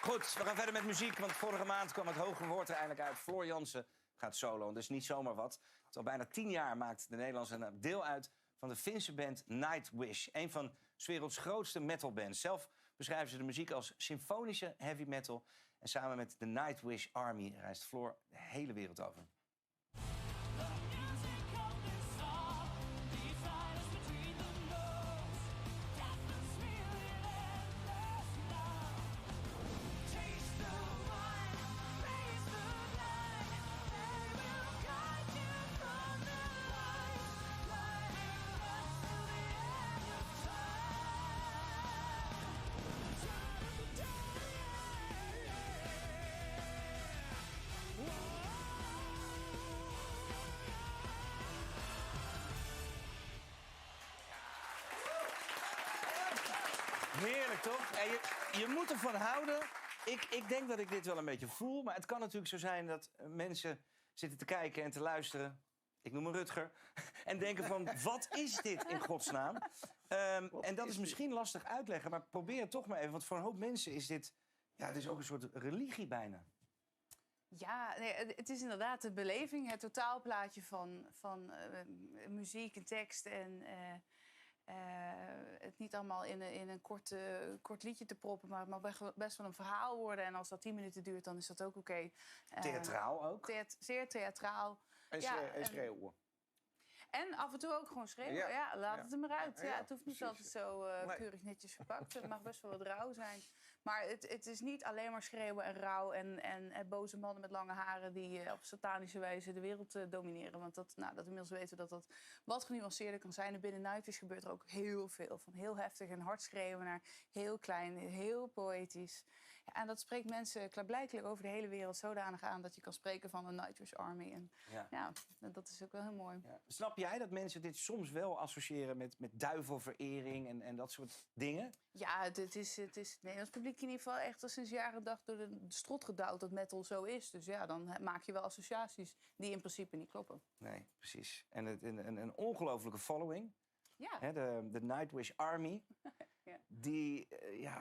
Goed, we gaan verder met muziek, want vorige maand kwam het hoge woord er eindelijk uit. Floor Jansen gaat solo, dus niet zomaar wat. Al bijna 10 jaar maakt de Nederlandse deel uit van de Finse band Nightwish. Een van 's werelds grootste metalbands. Zelf beschrijven ze de muziek als symfonische heavy metal. En samen met de Nightwish Army reist Floor de hele wereld over. Heerlijk, toch? En je moet ervan houden. Ik denk dat ik dit wel een beetje voel. Maar het kan natuurlijk zo zijn dat mensen zitten te kijken en te luisteren. Ik noem me Rutger. En denken van, wat is dit in godsnaam? En dat is misschien lastig uitleggen. Maar probeer het toch maar even. Want voor een hoop mensen is dit... Ja, het is ook een soort religie bijna. Ja, nee, het is inderdaad de beleving. Het totaalplaatje van muziek en tekst en... het niet allemaal in een kort liedje te proppen, maar het mag best wel een verhaal worden. En als dat 10 minuten duurt, dan is dat ook oké. Theatraal ook? Zeer theatraal. En schreeuwen. En af en toe ook gewoon schreeuwen. Ja, laat het er maar uit. Ja, het hoeft niet precies. altijd zo keurig netjes verpakt. Het mag best wel wat rauw zijn. Maar het is niet alleen maar schreeuwen en rauw... en boze mannen met lange haren die op satanische wijze de wereld domineren. Want dat inmiddels weten we dat wat genuanceerder kan zijn. En binnen Nightwish gebeurt er ook heel veel. Van heel heftig en hard schreeuwen naar heel klein, heel poëtisch. Ja, en dat spreekt mensen klaarblijkelijk over de hele wereld zodanig aan... dat je kan spreken van een Nightwish Army. En ja, dat is ook wel heel mooi. Ja. Snap jij dat mensen dit soms wel associëren met duivelverering en dat soort dingen? Ja, het Nederlands publiek in ieder geval echt al sinds jaren dag door de strot gedouwd dat metal zo is. Dus ja, dan maak je wel associaties die in principe niet kloppen. Nee, precies. En een ongelofelijke following. Ja. Hè, de Nightwish Army, Ja. die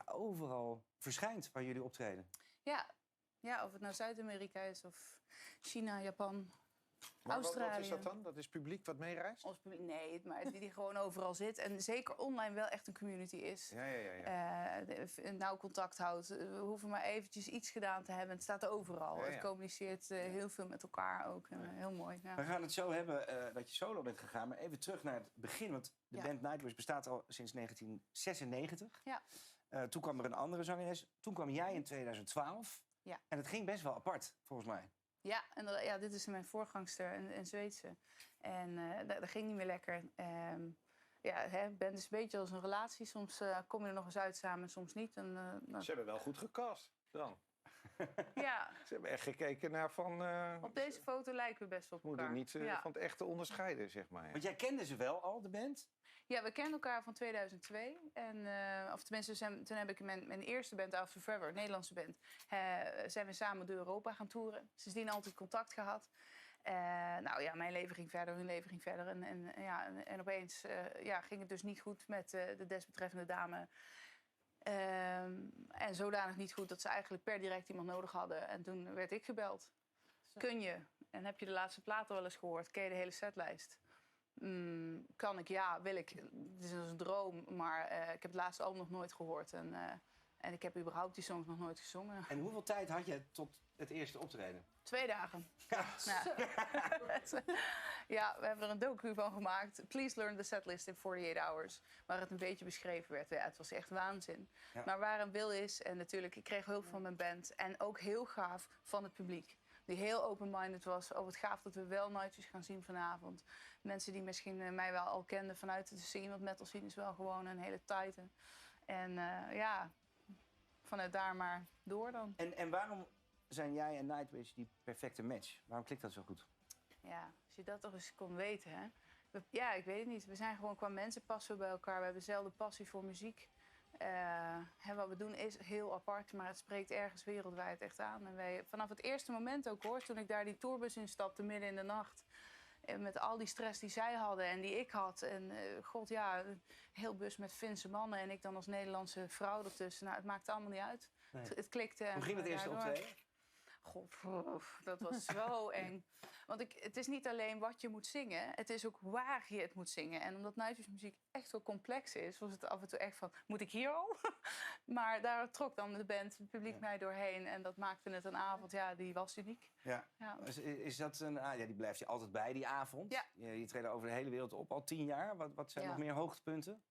overal verschijnt waar jullie optreden. Ja, of het nou Zuid-Amerika is of China, Japan, Maar Australië. wat is dat dan? Dat is publiek wat meereist? Ons publiek, nee, maar die gewoon overal zit. En zeker online wel echt een community is. Ja. Nauw contact houdt. We hoeven maar eventjes iets gedaan te hebben. Het staat overal. Ja. Het communiceert heel veel met elkaar ook. En, heel mooi. Ja. We gaan het zo hebben dat je solo bent gegaan. Maar even terug naar het begin. Want de band Nightwish bestaat al sinds 1996. Ja. Toen kwam er een andere zangeres. Toen kwam jij in 2012. Ja. En het ging best wel apart, volgens mij. Ja, en dit is mijn voorgangster, een Zweedse. En dat ging niet meer lekker. Band is een beetje als een relatie. Soms kom je er nog eens uit samen, soms niet. Ze hebben wel goed gecast dan. Ja, Ze hebben echt gekeken naar van... op deze foto lijken we best wel op elkaar. Moeten niet van het echte onderscheiden, zeg maar. Want jij kende ze wel al, de band? Ja, we kennen elkaar van 2002. Of tenminste, toen heb ik mijn eerste band, After Forever, een Nederlandse band... zijn we samen door Europa gaan toeren. Sindsdien altijd contact gehad. Mijn leven ging verder, hun leven ging verder. En opeens ging het dus niet goed met de desbetreffende dame... en zodanig niet goed dat ze eigenlijk per direct iemand nodig hadden. En toen werd ik gebeld. Kun je? En heb je de laatste platen wel eens gehoord? Ken je de hele setlijst? Kan ik? Ja, wil ik. Het is een droom, maar ik heb het laatste album nog nooit gehoord. En ik heb überhaupt die songs nog nooit gezongen. En hoeveel tijd had je tot het eerste optreden? 2 dagen. Ja, we hebben er een docu van gemaakt. Please learn the setlist in 48 hours. Waar het een beetje beschreven werd. Ja, het was echt waanzin. Ja. Maar waar een wil is, en natuurlijk, ik kreeg hulp van mijn band. En ook heel gaaf van het publiek. Die heel open-minded was. Oh, wat gaaf dat we wel Nightwish gaan zien vanavond. Mensen die misschien mij wel al kenden vanuit de scene. Want metal scene is wel gewoon een hele tighte. En vanuit daar maar door dan. En waarom zijn jij en Nightwish die perfecte match? Waarom klikt dat zo goed? Ja, als je dat toch eens kon weten, hè. Ik weet het niet. We zijn gewoon qua mensen passen we bij elkaar. We hebben dezelfde passie voor muziek. Wat we doen is heel apart, maar het spreekt ergens wereldwijd echt aan. En wij, vanaf het eerste moment ook hoor, toen ik daar die tourbus instapte midden in de nacht... met al die stress die zij hadden en die ik had. En god ja, een heel bus met Finse mannen en ik dan als Nederlandse vrouw ertussen. Nou, het maakte allemaal niet uit. Nee. Het klikte. Hoe ging het eerste optreden? God, dat was zo eng. Want het is niet alleen wat je moet zingen, het is ook waar je het moet zingen. En omdat Nightwish-muziek echt wel complex is, was het af en toe echt van, moet ik hier al? Maar daar trok dan de band, het publiek mij doorheen. En dat maakte het een avond, ja, die was uniek. Ja. Ja. Is dat ja, die blijft je altijd bij, die avond? Ja. Je treedt over de hele wereld op, al 10 jaar. Wat zijn nog meer hoogtepunten?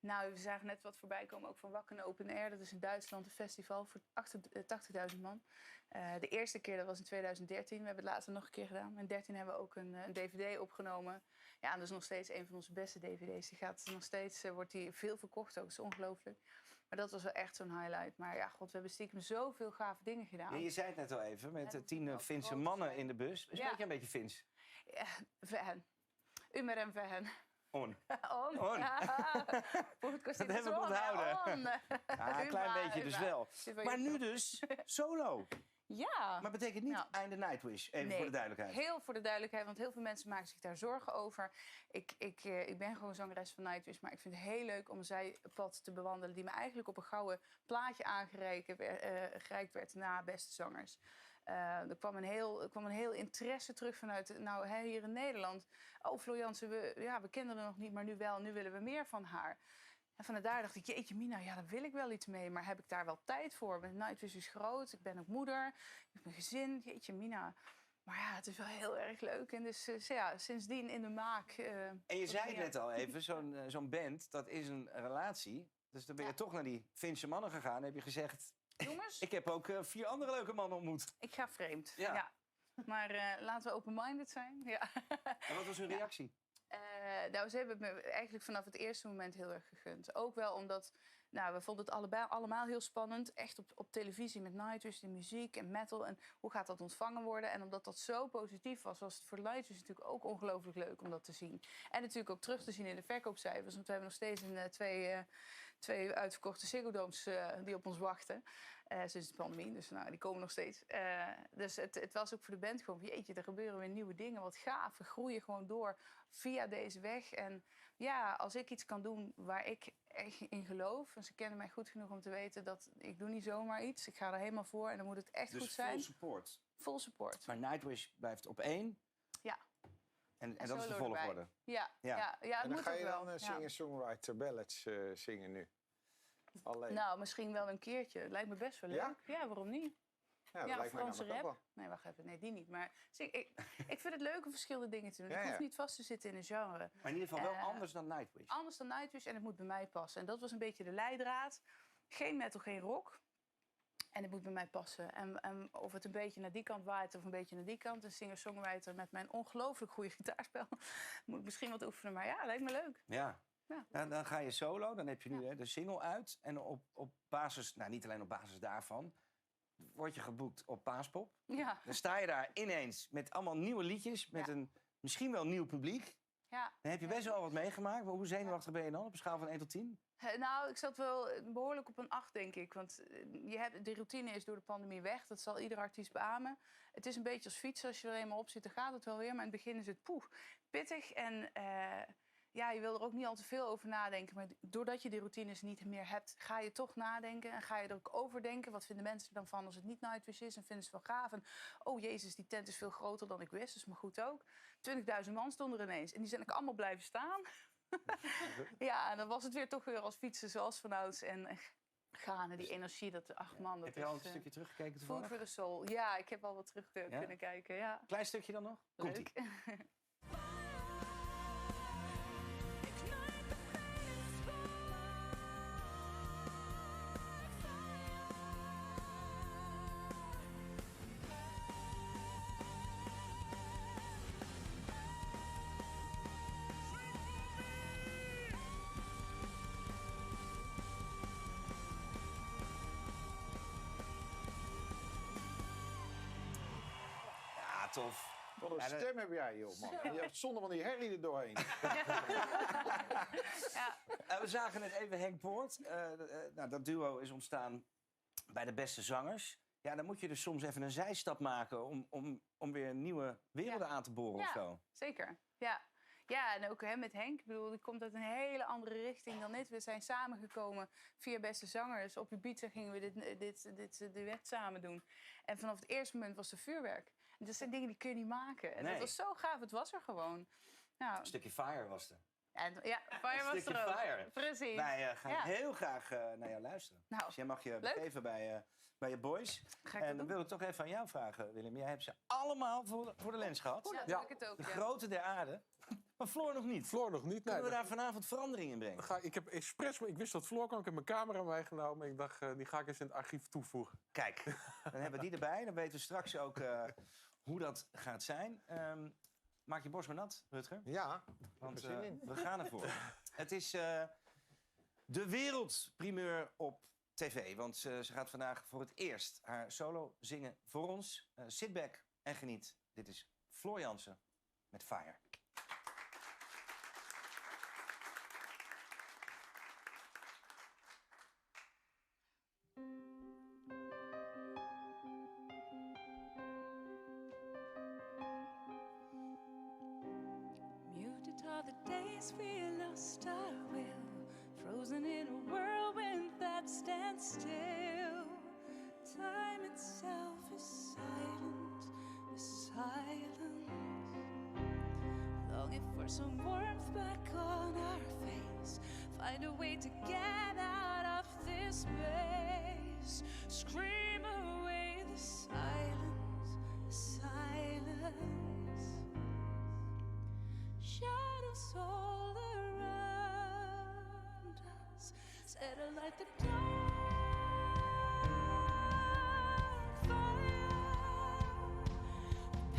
Nou, we zagen net wat voorbij komen, ook van Wacken Open Air. Dat is in Duitsland een festival voor 80.000 man. De eerste keer, dat was in 2013. We hebben het later nog een keer gedaan. In 2013 hebben we ook een DVD opgenomen. Ja, en dat is nog steeds een van onze beste DVD's. Die gaat nog steeds, wordt die veel verkocht ook. Dat is ongelooflijk. Maar dat was wel echt zo'n highlight. Maar ja, god, we hebben stiekem zoveel gave dingen gedaan. Ja, je zei het net al even, met Ja, 10 dat Finse groot mannen zijn. in de bus. Spreek je een beetje Fins? Ja, vähän. Ymmärrän vähän. On. On. On. Puhutko Dat siitä hebben we suomea? onthouden. On. Ja, een klein Hyvä, beetje dus hyvä. wel. Hyvä Maar juttu. nu dus solo. Ja. Maar betekent niet Nou. einde Nightwish, even Nee, voor de duidelijkheid. Heel voor de duidelijkheid, want heel veel mensen maken zich daar zorgen over. Ik ben gewoon zangeres van Nightwish, maar ik vind het heel leuk om een zijpad te bewandelen die me eigenlijk op een gouden plaatje aangereikt werd na Beste Zangers. Er kwam een heel interesse terug vanuit hier in Nederland. Oh, Floor Jansen, we kenden haar nog niet, maar nu wel. Nu willen we meer van haar. En vanuit daar dacht ik, jeetje Mina, ja, daar wil ik wel iets mee. Maar heb ik daar wel tijd voor? Mijn Nightwish is groot, ik ben ook moeder. Ik heb een gezin, jeetje Mina. Maar ja, het is wel heel erg leuk. En dus sindsdien in de maak. En je zei het net al even, zo'n band, dat is een relatie. Dus dan ben je toch naar die Finse mannen gegaan en heb je gezegd... Jongens, Ik heb ook 4 andere leuke mannen ontmoet. ik ga vreemd. Ja. Ja. Maar laten we open-minded zijn. Ja. En wat was hun reactie? Ze hebben het me eigenlijk vanaf het eerste moment heel erg gegund. Ook wel omdat, we vonden het allemaal heel spannend. Echt op televisie met Nightwish, de muziek en metal. En hoe gaat dat ontvangen worden? En omdat dat zo positief was het voor Nightwish natuurlijk ook ongelooflijk leuk om dat te zien. En natuurlijk ook terug te zien in de verkoopcijfers. Want we hebben nog steeds twee uitverkochte Ziggo Domes die op ons wachten. Sinds de pandemie, dus die komen nog steeds. Dus het was ook voor de band gewoon, jeetje, er gebeuren weer nieuwe dingen. Wat gaaf, we groeien gewoon door via deze weg. En ja, als ik iets kan doen waar ik echt in geloof... en ze kennen mij goed genoeg om te weten dat ik doe niet zomaar iets. Ik ga er helemaal voor en dan moet het echt goed zijn. Dus full support. Full support. Maar Nightwish blijft op 1. Ja. En dat is de solo volgorde. erbij. Ja, Ja. ja. het En dan moet ga ook je wel. dan singer-songwriter ballads zingen nu? Alleen? Nou, misschien wel een keertje. Lijkt me best wel leuk. Ja? Ja, waarom niet? Ja, dat Ja, lijkt mij Franse namelijk ook rap. wel. Nee, wacht even. Nee, die niet. Maar ik vind het leuk om verschillende dingen te doen. Ja, Ik hoef ja. niet vast te zitten in een genre. Maar in ieder geval wel Eh, anders dan Nightwish. Anders dan Nightwish en het moet bij mij passen. En dat was een beetje de leidraad. Geen metal, geen rock. En het moet bij mij passen. En of het een beetje naar die kant waait of een beetje naar die kant. Een singer-songwriter met mijn ongelooflijk goede gitaarspel. Moet ik misschien wat oefenen, maar ja, lijkt me leuk. Ja. Ja. Dan ga je solo, dan heb je nu de single uit. En op basis, niet alleen op basis daarvan... word je geboekt op Paaspop. Ja. Dan sta je daar ineens met allemaal nieuwe liedjes... met Ja. een misschien wel nieuw publiek. Ja. Dan heb je best wel wat meegemaakt. Maar hoe zenuwachtig ben je dan op een schaal van 1 tot 10? Nou, ik zat wel behoorlijk op een 8, denk ik. Want de routine is door de pandemie weg. Dat zal ieder artiest beamen. Het is een beetje als fietsen. Als je er eenmaal op zit, dan gaat het wel weer. Maar in het begin is het pittig. En je wil er ook niet al te veel over nadenken. Maar doordat je die routines niet meer hebt, ga je toch nadenken. En ga je er ook over denken. Wat vinden mensen er dan van als het niet Nightwish is? En vinden ze het wel gaaf? En oh jezus, die tent is veel groter dan ik wist. Dat is maar goed ook. 20.000 man stonden er ineens. En die zijn ook allemaal blijven staan. Ja, en dan was het weer toch weer als fietsen zoals vanouds. En gaan en die energie, dat 8 man. Dat Heb je al een is, stukje teruggekeken Food toevallig? for the soul. Ja, ik heb al wat terug kunnen kijken. Ja. Klein stukje dan nog? Komt-ie. Leuk. Ja, tof. Wat een Ja, stem heb jij, joh, man. En je hebt zonder van die herrie er doorheen. Ja. We zagen net even Henk Poort. Dat duo is ontstaan bij de Beste Zangers. Ja, dan moet je dus soms even een zijstap maken om weer nieuwe werelden aan te boren of zo. Zeker. Ja. Ja, en ook met Henk. Ik bedoel, die komt uit een hele andere richting dan dit. We zijn samengekomen via Beste Zangers. Op Ibiza gingen we dit duet samen doen. En vanaf het eerste moment was er vuurwerk. En dat zijn dingen die kun je niet maken. En dat was zo gaaf. Het was er gewoon. Nou, Een stukje fire was er. en, ja, Fire was er ook. Fire. Precies. Wij gaan heel graag naar jou luisteren. Nou, Dus jij mag je leuk. begeven bij je boys. Ga ik En dat dan doen? wil ik toch even aan jou vragen, Willem. Jij hebt ze allemaal voor de lens gehad. Ja, dat Ja. wil ik het ook. De Ja. grote der aarde. Maar Floor nog niet. Floor nog niet. Nee, Kunnen we daar vanavond verandering in brengen? ik heb expres, ik wist dat Floor kwam. Ik heb mijn camera meegenomen. Ik dacht, die ga ik eens in het archief toevoegen. Kijk, dan hebben we die erbij. Dan weten we straks ook hoe dat gaat zijn. Maak je borst maar nat, Rutger. Ja, Want zin in. we gaan ervoor. Het is de wereldprimeur op tv. Want ze gaat vandaag voor het eerst haar solo zingen voor ons. Sit back en geniet. Dit is Floor Jansen met Fire. Muted are the days we lost our will, frozen in a whirlwind that stands still. Time itself is silent, longing for some warmth back on our face. Find a way to get out of this space. Scream away the silence. Shadows all around us, set alight the dark fire,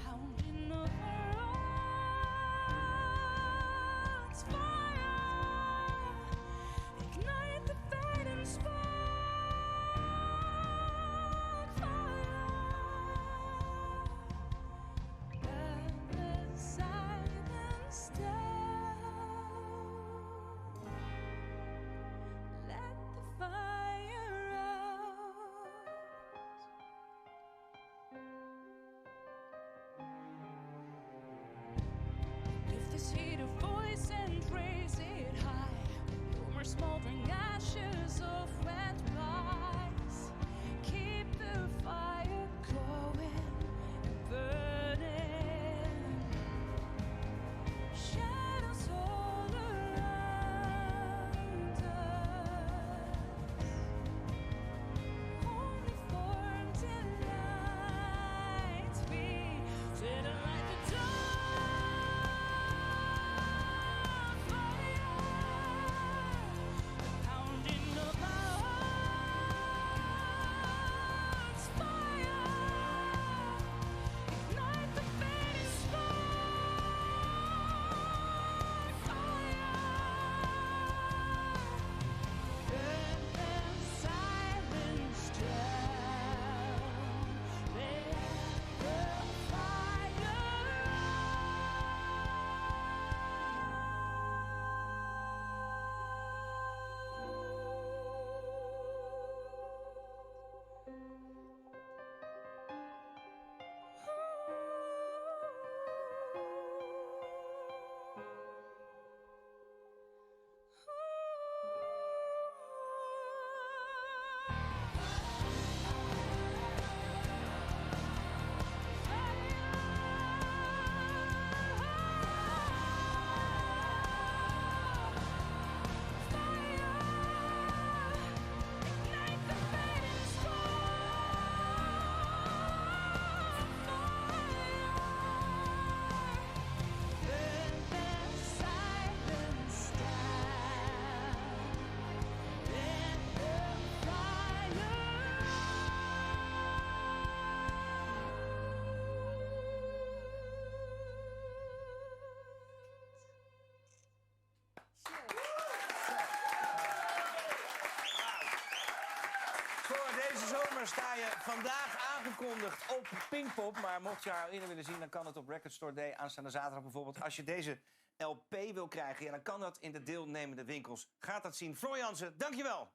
pounding of our hearts. Fire, ignite the fading spark. Fire, burn the silence down. Let the fire out. Give this heat a voice and raise it high. No more smoldering ashes of wet pies. Keep the fire going and burning. Shadows all around us, only formed in light. We set alight the dark fire, pounding of our hearts. Fire, ignite the fading spark. Fire, burn the silence down. Let the fire ignite the fading spark. Burn the silence down. Let the Voor deze zomer sta je vandaag aangekondigd op Pinkpop. Maar mocht je haar eerder willen zien, dan kan het op Record Store Day aanstaande zaterdag bijvoorbeeld. Als je deze LP wil krijgen, ja, dan kan dat in de deelnemende winkels. Gaat dat zien. Floor Jansen, dankjewel.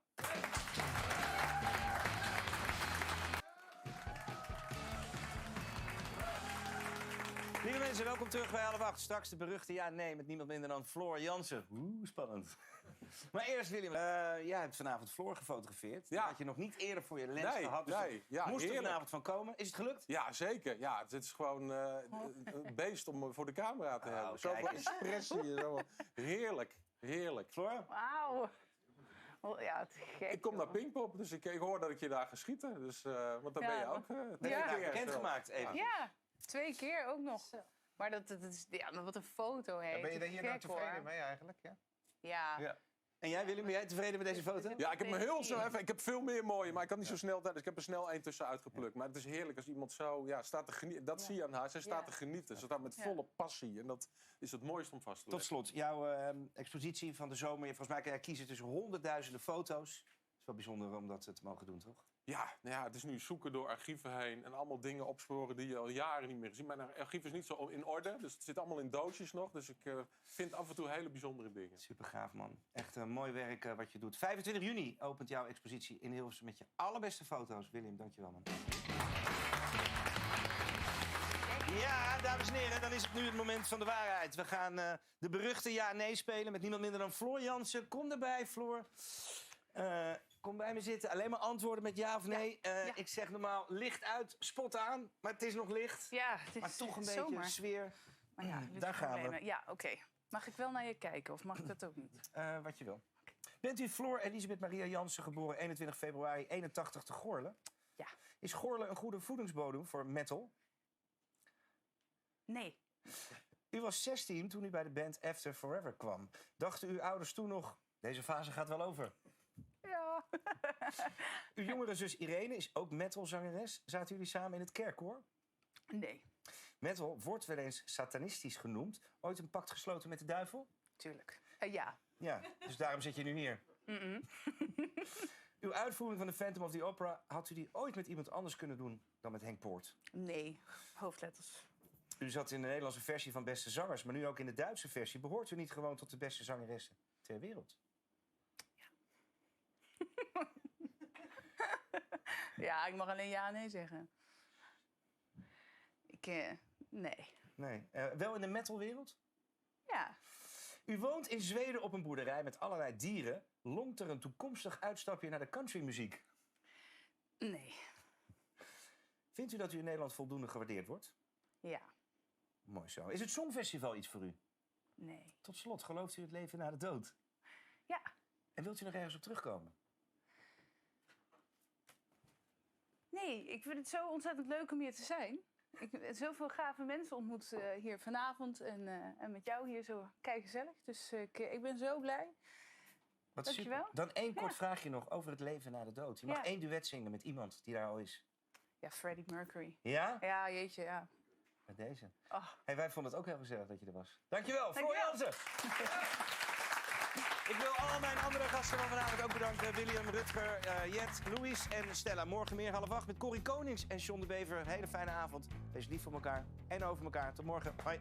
Lieve mensen, welkom terug bij Half Acht. Straks de beruchte ja nee met niemand minder dan Floor Jansen. Spannend. Maar eerst, Willem, jij hebt vanavond Floor gefotografeerd. Ja. Dat had je nog niet eerder voor je lens gehad. Dus ja, moest er heerlijk. vanavond van komen. Is het gelukt? Ja, zeker. Ja, het is gewoon een beest om voor de camera te hebben. kijk Zoveel eens. expressie. Zo. Heerlijk, heerlijk. Floor? Wauw. Oh, ja, het is gek. Ik kom naar joh. Pinkpop, dus ik hoor dat ik je daar ga schieten. Dus, want dan Ja. ben je ook twee Ja. keer. Bekendgemaakt even. Ja, 2 keer ook nog. Maar dat is, ja, maar wat een foto heeft. Ben je er hier nou Gek, tevreden hoor. mee eigenlijk? Ja? Ja. Ja. En jij, Willem, ben jij tevreden met deze foto? Ja, ik heb me heel zo even. Ik heb veel meer mooie, maar ik kan niet zo snel. Dus ik heb er snel één tussen uitgeplukt. Maar het is heerlijk als iemand zo staat te genieten. Dat zie je aan haar. Zij staat te genieten. Ze staat met volle passie. En dat is het mooiste om vast te Tot leggen. slot, jouw expositie van de zomer. Volgens mij kan jij kiezen tussen honderdduizenden foto's. Het is wel bijzonder om dat te mogen doen, toch? Ja, nou ja, het is nu zoeken door archieven heen en allemaal dingen opsporen die je al jaren niet meer gezien. Mijn archief is niet zo in orde, dus het zit allemaal in doosjes nog. Dus ik vind af en toe hele bijzondere dingen. Super gaaf, man. Echt mooi werk wat je doet. 25 juni opent jouw expositie in Hilversum met je allerbeste foto's. Willem, dankjewel, man. Ja, dames en heren, dan is het nu het moment van de waarheid. We gaan de beruchte ja-nee spelen met niemand minder dan Floor Jansen. Kom erbij, Floor. Kom bij me zitten. Alleen maar antwoorden met ja of nee. Ik zeg normaal licht uit, spot aan. Maar het is nog licht. Ja, het is Maar toch een beetje zomer. sfeer. Maar ja, dit Daar gaan we. problemen. Ja, oké. Mag ik wel naar je kijken of mag ik dat ook niet? Wat je wil. Bent u Floor Elisabeth Maria Jansen, geboren 21 februari 81 te Goorlen? Ja. Is Goorlen een goede voedingsbodem voor metal? Nee. U was 16 toen u bij de band After Forever kwam. Dachten uw ouders toen nog, deze fase gaat wel over? Ja. Uw jongere zus Irene is ook metalzangeres. Zaten jullie samen in het kerkkoor? Nee, Metal wordt wel eens satanistisch genoemd. Ooit een pact gesloten met de duivel? tuurlijk. Ja. Ja, dus daarom zit je nu hier. Uw uitvoering van de Phantom of the Opera... had u die ooit met iemand anders kunnen doen dan met Henk Poort? Nee. Hoofdletters. U zat in de Nederlandse versie van Beste Zangers... maar nu ook in de Duitse versie. Behoort u niet gewoon tot de beste zangeressen ter wereld? Ja, ik mag alleen ja en nee zeggen. Nee. Nee. Wel in de metalwereld? Ja. U woont in Zweden op een boerderij met allerlei dieren. Longt er een toekomstig uitstapje naar de countrymuziek? Nee. Vindt u dat u in Nederland voldoende gewaardeerd wordt? Ja. Mooi zo. Is het Songfestival iets voor u? Nee. Tot slot, gelooft u het leven na de dood? Ja. En wilt u nog ergens op terugkomen? Nee, ik vind het zo ontzettend leuk om hier te zijn. Ik heb zoveel gave mensen ontmoet hier vanavond en met jou hier zo. Kijk, gezellig. Dus ik ben zo blij. Wat Dankjewel. super. Dan één kort Ja. vraagje nog over het leven na de dood. Je mag Ja. 1 duet zingen met iemand die daar al is. Ja, Freddie Mercury. Ja? Ja, jeetje, ja. Met deze. Oh. Hey, wij vonden het ook heel gezellig dat je er was. Dankjewel, Floor Dankjewel. Jansen. Ik wil al mijn andere gasten van vanavond ook bedanken. William, Rutger, Jet, Louis en Stella. Morgen meer 7:30 met Corrie Konings en John de Bever. Een hele fijne avond. Wees lief voor elkaar en over elkaar. Tot morgen. Hoi.